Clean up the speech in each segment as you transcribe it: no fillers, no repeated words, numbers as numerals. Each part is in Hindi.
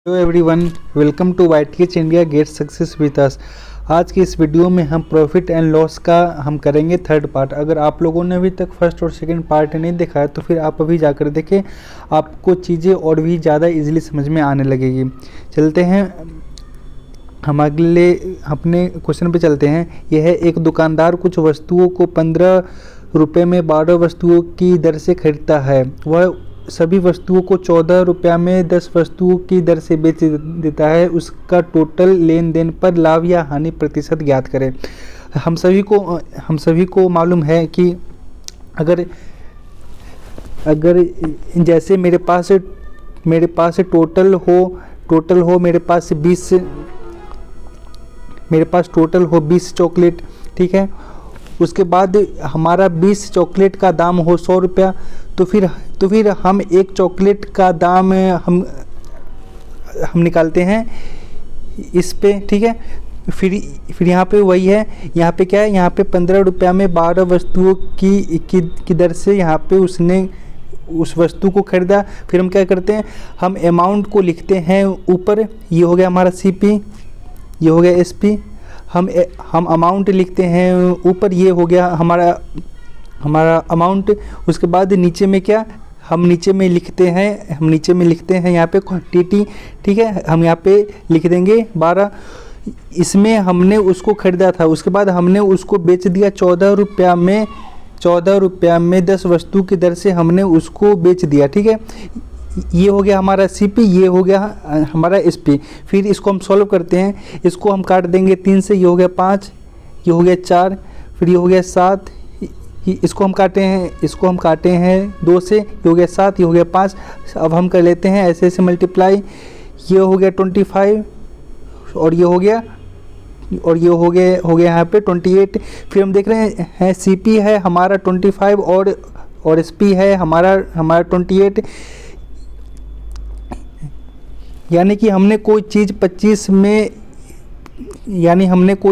Hello everyone, welcome to YTH India get success with us. आज की इस वीडियो में हम प्रॉफिट एंड लॉस का हम करेंगे थर्ड पार्ट। अगर आप लोगों ने अभी तक फर्स्ट और सेकंड पार्ट नहीं देखा है तो फिर आप अभी जाकर देखें, आपको चीज़ें और भी ज़्यादा इजीली समझ में आने लगेगी। चलते हैं हम अगले अपने क्वेश्चन पे चलते हैं। यह है, एक दुकानदार कुछ वस्तुओं को 15 रुपये में 12 वस्तुओं की दर से खरीदता है। वह सभी वस्तुओं को 14 रुपया में 10 वस्तुओं की दर से बेच देता है। उसका टोटल लेन देन पर लाभ या हानि प्रतिशत ज्ञात करें। हम सभी को मालूम है कि अगर जैसे मेरे पास टोटल हो मेरे पास टोटल हो 20 चॉकलेट, ठीक है। उसके बाद हमारा 20 चॉकलेट का दाम हो 100 रुपया, तो फिर हम एक चॉकलेट का दाम हम निकालते हैं इस पे, ठीक है। फिर यहाँ पे वही है, यहाँ पे क्या है, यहाँ पे 15 रुपया में 12 वस्तुओं की दर से यहाँ पे उसने उस वस्तु को खरीदा। फिर हम क्या करते हैं, हम अमाउंट को लिखते हैं ऊपर। ये हो गया हमारा CP, ये हो गया SP। हम अमाउंट लिखते हैं ऊपर, ये हो गया हमारा अमाउंट। उसके बाद नीचे में क्या, हम नीचे में लिखते हैं यहाँ पे क्वांटिटी, ठीक है। हम यहाँ पे लिख देंगे 12। इसमें हमने उसको खरीदा था, उसके बाद हमने उसको बेच दिया 14 रुपया में 10 वस्तु की दर से हमने उसको बेच दिया, ठीक है। ये हो गया हमारा CP, ये हो गया हमारा SP। फिर इसको हम सॉल्व करते हैं, इसको हम काट देंगे 3 से। ये हो गया 5, ये हो गया 4, फिर ये हो गया 7। इसको हम काटे हैं 2 से। ये हो गया 7, ये हो गया 5। अब हम कर लेते हैं ऐसे मल्टीप्लाई। ये हो गया 25 और ये हो गया यहाँ पे 28। फिर हम देख रहे हैं CP है हमारा 25 और SP है हमारा 28। यानी कि हमने कोई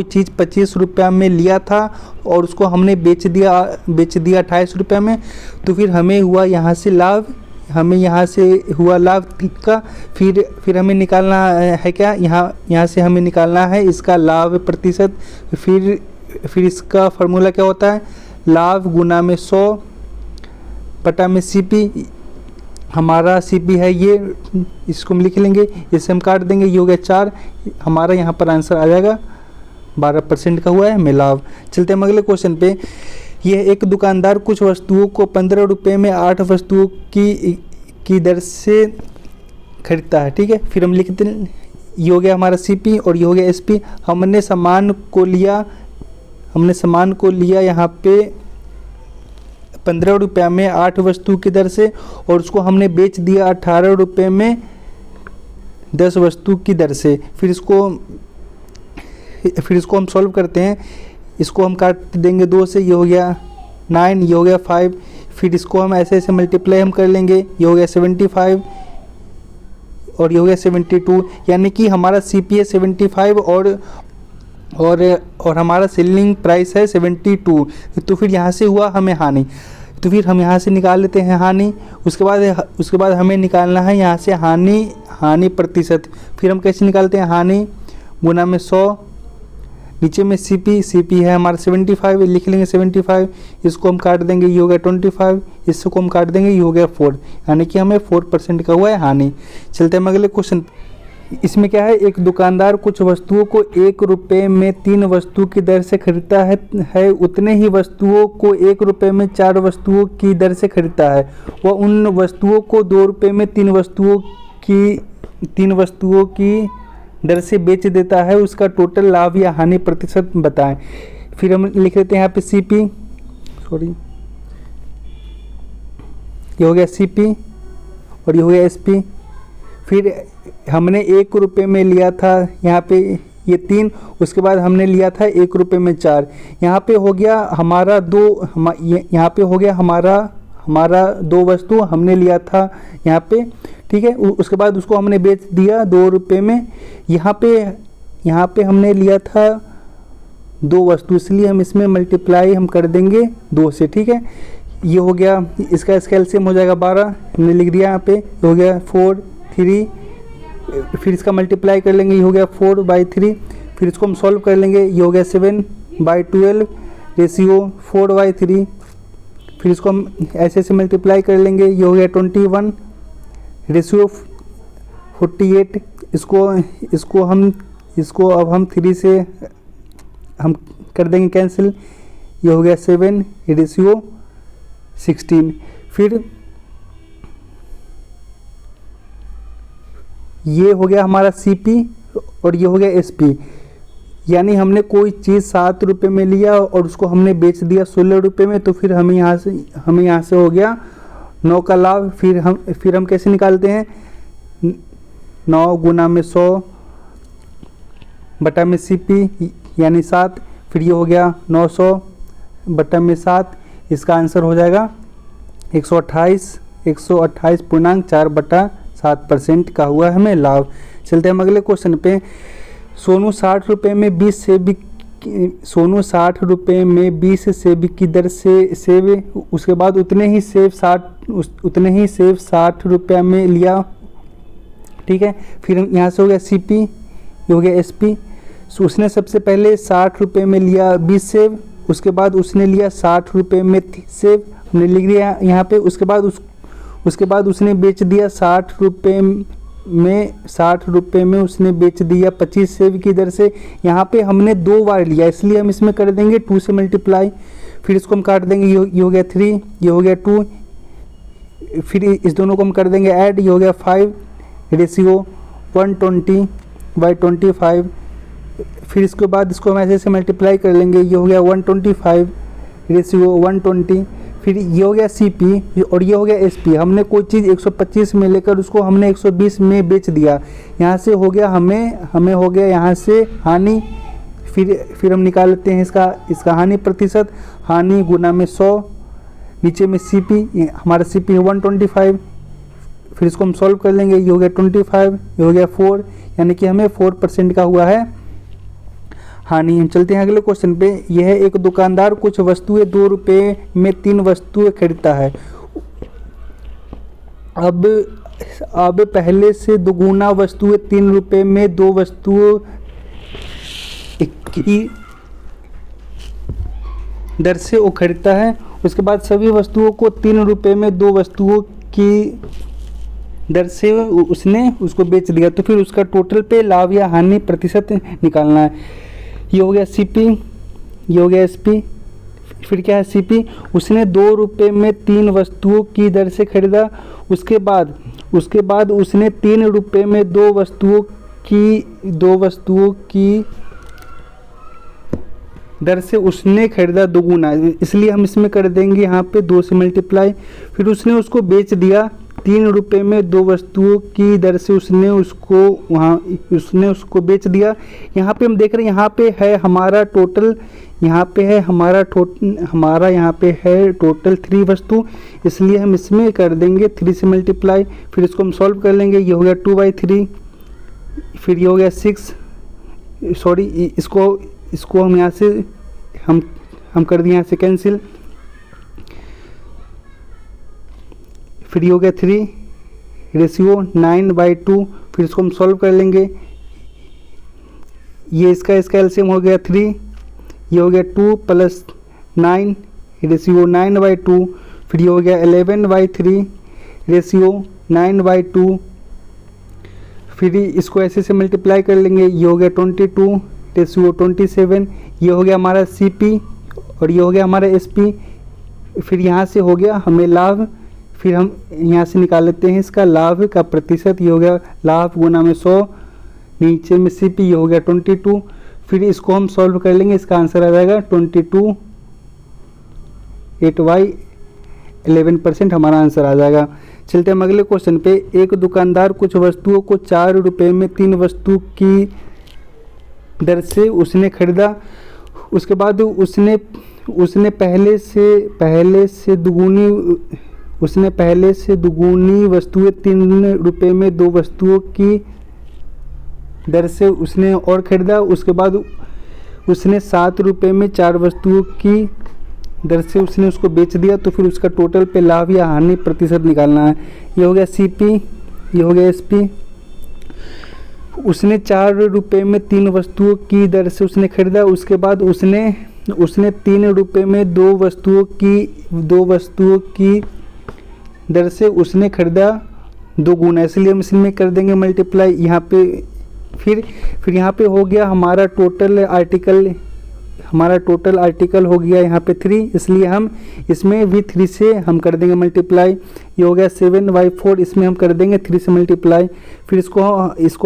चीज़ 25 रुपया में लिया था और उसको हमने बेच दिया 28 रुपया में। तो फिर हमें हुआ यहाँ से लाभ, का। फिर हमें निकालना है क्या, यहाँ से हमें निकालना है इसका लाभ प्रतिशत। फिर इसका फार्मूला क्या होता है, लाभ गुना में 100 बटा में CP। हमारा CP है ये, इसको हम लिख लेंगे, इसे हम काट देंगे। ये हो गया 4, हमारा यहाँ पर आंसर आ जाएगा 12% का हुआ है हमें लाभ। चलते हैं अगले क्वेश्चन पे। यह एक दुकानदार कुछ वस्तुओं को 15 रुपये में 8 वस्तुओं की दर से खरीदता है, ठीक है। फिर हम लिखते हैं, ये हो गया हमारा CP और ये हो गया SP। हमने सामान को लिया यहाँ पे 15 रुपया में 8 वस्तु की दर से और उसको हमने बेच दिया 18 रुपये में 10 वस्तु की दर से। फिर इसको हम सॉल्व करते हैं, इसको हम काट देंगे 2 से। ये हो गया 9, ये हो गया 5। फिर इसको हम ऐसे मल्टीप्लाई हम कर लेंगे। ये हो गया 75 और ये हो गया 72। यानी कि हमारा CP है 75 और हमारा सेलिंग प्राइस है 72। तो फिर यहाँ से हुआ हमें हानि, तो फिर हम यहाँ से निकाल लेते हैं हानि। उसके बाद हमें निकालना है यहाँ से हानि प्रतिशत। फिर हम कैसे निकालते हैं, हानि गुना में 100, नीचे में CP है हमारा 75, लिख लेंगे 75। इसको हम काट देंगे, ये हो गया 25, इसको हम काट देंगे, ये हो गया 4। यानी कि हमें 4% का हुआ है हानि। चलते हैं अगले क्वेश्चन। इसमें क्या है, एक दुकानदार कुछ वस्तुओं को 1 रुपये में 3 वस्तु की दर से खरीदता है। उतने ही वस्तुओं को 1 रुपये में 4 वस्तुओं की दर से खरीदता है। वह उन वस्तुओं को 2 रुपये में 3 वस्तुओं की दर से बेच देता है। उसका टोटल लाभ या हानि प्रतिशत बताएं। फिर हम लिख लेते हैं यहाँ पे CP, ये हो गया CP और ये हो गया SP। फिर हमने 1 रुपये में लिया था यहाँ पे ये 3, उसके बाद हमने लिया था 1 रुपये में 4। यहाँ पे हो गया हमारा यहाँ पे हो गया हमारा 2 वस्तु हमने लिया था यहाँ पे, ठीक है। उसके बाद उसको हमने बेच दिया 2 रुपये में। यहाँ पे हमने लिया था 2 वस्तु, इसलिए हम इसमें मल्टीप्लाई हम कर देंगे 2 से, ठीक है। ये हो गया, इसका एलसीएम हो जाएगा 12, हमने लिख दिया यहाँ पे। ये हो गया 4, 3, फिर इसका मल्टीप्लाई कर लेंगे, ये हो गया 4/3। फिर इसको हम सॉल्व कर लेंगे, ये हो गया 7/12 रेशियो 4/3। फिर इसको हम ऐसे ऐसे मल्टीप्लाई कर लेंगे, ये हो गया 21 रेशियो 48। इसको अब हम 3 से हम कर देंगे कैंसिल, ये हो गया 7 रेशियो 16। फिर ये हो गया हमारा CP और ये हो गया SP। यानी हमने कोई चीज़ 7 रुपये में लिया और उसको हमने बेच दिया 16 रुपये में, तो फिर हमें यहाँ से हो गया 9 का लाभ। फिर हम कैसे निकालते हैं, 9 गुना में 100 बटा में CP यानी 7। फिर ये हो गया 900 बटा में 7, इसका आंसर हो जाएगा 128.4/7% का हुआ हमें लाभ। चलते हैं हम अगले क्वेश्चन पे। सोनू 60 रुपये में 20 सेब की दर से सेब, उसके बाद उतने ही सेब 60 रुपये में लिया। ठीक है, फिर यहाँ से हो गया CP, ये हो गया SP। उसने सबसे पहले 60 रुपये में लिया 20 सेब, उसके बाद उसने लिया 60 रुपये में सेब, हमने लिख दिया यहाँ पे। उसके बाद उसने बेच दिया 60 रुपये में उसने बेच दिया 25 सेब की दर से। यहाँ पे हमने 2 बार लिया, इसलिए हम इसमें कर देंगे 2 से मल्टीप्लाई। फिर इसको हम काट देंगे, ये हो गया 3, ये हो गया 2। फिर इस दोनों को हम कर देंगे ऐड, ये हो गया 5 रेशियो 120/25। फिर इसके बाद इसको हम ऐसे मल्टीप्लाई कर लेंगे, ये हो गया 125 रेशियो 120। फिर ये हो गया CP और ये हो गया SP। हमने कोई चीज़ 125 में लेकर उसको हमने 120 में बेच दिया, यहाँ से हो गया हमें हो गया यहाँ से हानि। फिर हम निकाल लेते हैं इसका हानि प्रतिशत, हानि गुना में 100, नीचे में CP, हमारा CP है 125। फिर इसको हम सॉल्व कर लेंगे, ये हो गया 25, ये हो गया 4, यानी कि हमें 4% का हुआ है हानि। हम चलते हैं अगले क्वेश्चन पे। यह है एक दुकानदार कुछ वस्तुएं 2 रुपये में 3 वस्तुएं खरीदता है। अब पहले से दुगुना वस्तुएं 3 रुपये में 2 वस्तुओं की दर से वो खरीदता है। उसके बाद सभी वस्तुओं को 3 रुपये में 2 वस्तुओं की दर से उसको बेच दिया, तो फिर उसका टोटल पे लाभ या हानि प्रतिशत निकालना है। ये हो गया CP, ये हो गया SP। फिर क्या है CP, उसने 2 रुपये में 3 वस्तुओं की दर से खरीदा। उसके बाद उसने 3 रुपये में 2 वस्तुओं की दर से उसने खरीदा दुगुना, इसलिए हम इसमें कर देंगे यहाँ पे 2 से मल्टीप्लाई। फिर उसने उसको बेच दिया 3 रुपये में 2 वस्तुओं की दर से उसने उसको बेच दिया। यहाँ पे हम देख रहे हैं, यहाँ पे है हमारा टोटल, यहाँ पे है टोटल 3 वस्तु, इसलिए हम इसमें कर देंगे 3 से मल्टीप्लाई। फिर इसको हम सॉल्व कर लेंगे, ये हो गया 2/3। फिर ये हो गया 6, सॉरी इसको हम यहाँ से हम कर दिए यहाँ से कैंसिल। फिर ये हो गया 3 रेशियो 9/2। फिर इसको हम सॉल्व कर लेंगे, ये इसका एलसीएम हो गया 3, ये हो गया 2 + 9 रेशियो 9/2। फिर ये हो गया 11/3 रेशियो 9/2। फिर इसको ऐसे से मल्टीप्लाई कर लेंगे, ये हो गया 22 रेशियो 27। ये हो गया हमारा CP और ये हो गया हमारा SP। फिर यहाँ से हो गया हमें लाभ, फिर हम यहाँ से निकाल लेते हैं इसका लाभ का प्रतिशत, ये हो गया लाभ गुना में 100, नीचे में CP, ये हो गया 22। फिर इसको हम सॉल्व कर लेंगे, इसका आंसर आ जाएगा 22.8/11% हमारा आंसर आ जाएगा। चलते हम अगले क्वेश्चन पे। एक दुकानदार कुछ वस्तुओं को 4 रुपये में 3 वस्तु की दर से उसने खरीदा। उसके बाद उसने पहले से दुगुनी वस्तुएं 3 रुपये में 2 वस्तुओं की दर से उसने और खरीदा। उसके बाद उसने 7 रुपये में 4 वस्तुओं की दर से उसने उसको बेच दिया, तो फिर उसका टोटल पे लाभ या हानि प्रतिशत निकालना है। ये हो गया CP, ये हो गया SP। उसने 4 रुपये में 3 वस्तुओं की दर से उसने खरीदा। उसके बाद उसने 3 रुपये में 2 वस्तुओं की दर से उसने खरीदा 2 गुना, इसलिए हम इसमें कर देंगे मल्टीप्लाई यहाँ पे। फिर यहाँ पे हो गया हमारा टोटल आर्टिकल हो गया यहाँ पे 3, इसलिए हम इसमें भी 3 से हम कर देंगे मल्टीप्लाई। ये हो गया 7/4, इसमें हम कर देंगे 3 से मल्टीप्लाई। फिर इसको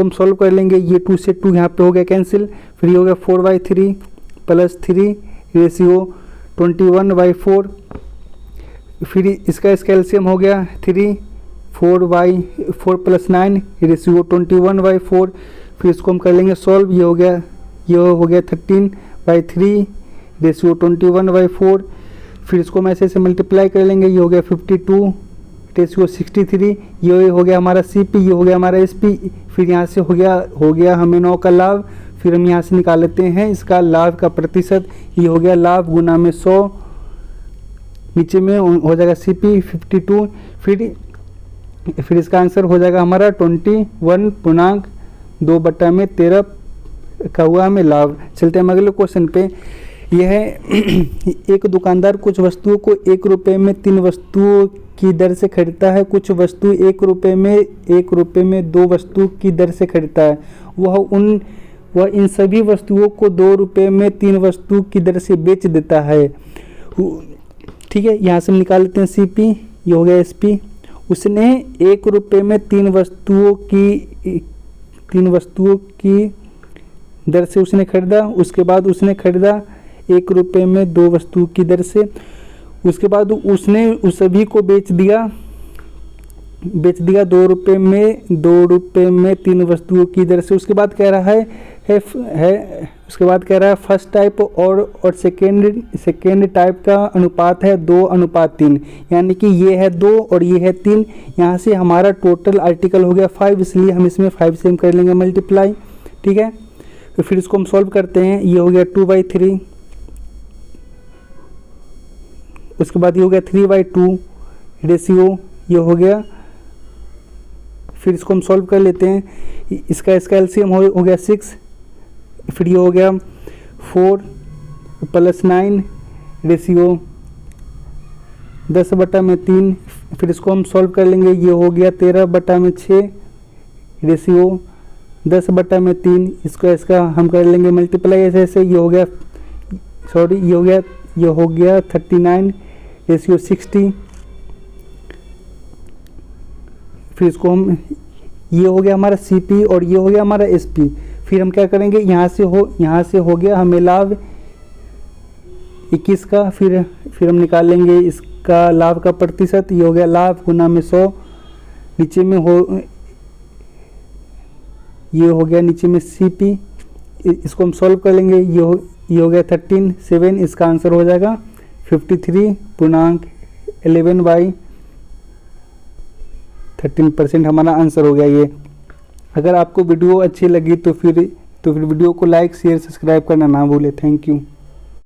हम सॉल्व कर लेंगे, ये 2 से 2 यहाँ पे हो गया कैंसिल। फिर ये हो गया 4/3 + 3 रेशियो 21/4। फिर इसका एलसीएम हो गया 3, 4 + 9 रेशियो 21/4। फिर इसको हम कर लेंगे सॉल्व, ये हो गया 13/3 रेशियो 21/4। फिर इसको हम ऐसे मल्टीप्लाई कर लेंगे, ये हो गया 52 रेशियो 63। ये हो गया हमारा CP, ये हो गया हमारा SP। फिर यहाँ से हो गया हमें 9 का लाभ। फिर हम यहाँ से निकाल लेते हैं इसका लाभ का प्रतिशत, ये हो गया लाभ गुना में 100, नीचे में हो जाएगा CP 52। फिर इसका आंसर हो जाएगा हमारा 21.2/13 का हुआ हमें लाभ। चलते हैं अगले क्वेश्चन पे। यह है एक दुकानदार कुछ वस्तुओं को 1 रुपये में 3 वस्तुओं की दर से खरीदता है। कुछ वस्तु 1 रुपये में 2 वस्तु की दर से खरीदता है। वह इन सभी वस्तुओं को 2 रुपये में 3 वस्तु की दर से बेच देता है। ठीक है, यहाँ से हम निकाल लेते हैं CP, ये हो गया SP। उसने 1 रुपये में 3 वस्तुओं की दर से उसने खरीदा। उसके बाद उसने खरीदा 1 रुपये में 2 वस्तु की दर से। उसके बाद उसने उस सभी को बेच दिया 2 रुपये में 3 वस्तुओं की दर से। उसके बाद कह रहा है फर्स्ट टाइप और सेकेंड टाइप का अनुपात है 2:3, यानी कि ये है 2 और ये है 3। यहाँ से हमारा टोटल आर्टिकल हो गया 5, इसलिए हम इसमें 5 से हम कर लेंगे मल्टीप्लाई। ठीक है, तो फिर इसको हम सॉल्व करते हैं, ये हो गया 2/3। उसके बाद ये हो गया 3/2 रेशियो, ये हो गया। फिर इसको हम सॉल्व कर लेते हैं, इसका एलसीएम हो गया 6। फिर ये हो गया 4 + 9 रेशियो 10/3। फिर इसको हम सॉल्व कर लेंगे, ये हो गया 13/6 रेशियो 10/3। इसका हम कर लेंगे मल्टीप्लाई ऐसे। ये हो गया 39 रेशियो 60। फिर इसको हम, ये हो गया हमारा CP और ये हो गया हमारा SP। फिर हम क्या करेंगे, यहाँ से हो गया हमें लाभ 21 का। फिर हम निकाल लेंगे इसका लाभ का प्रतिशत, ये हो गया लाभ गुना में 100, नीचे में ये हो गया नीचे में CP। इसको हम सॉल्व कर लेंगे, ये हो गया 13/7। इसका आंसर हो जाएगा 53.11% हमारा आंसर हो गया ये। अगर आपको वीडियो अच्छी लगी तो फिर वीडियो को लाइक शेयर सब्सक्राइब करना ना भूले। Thank you.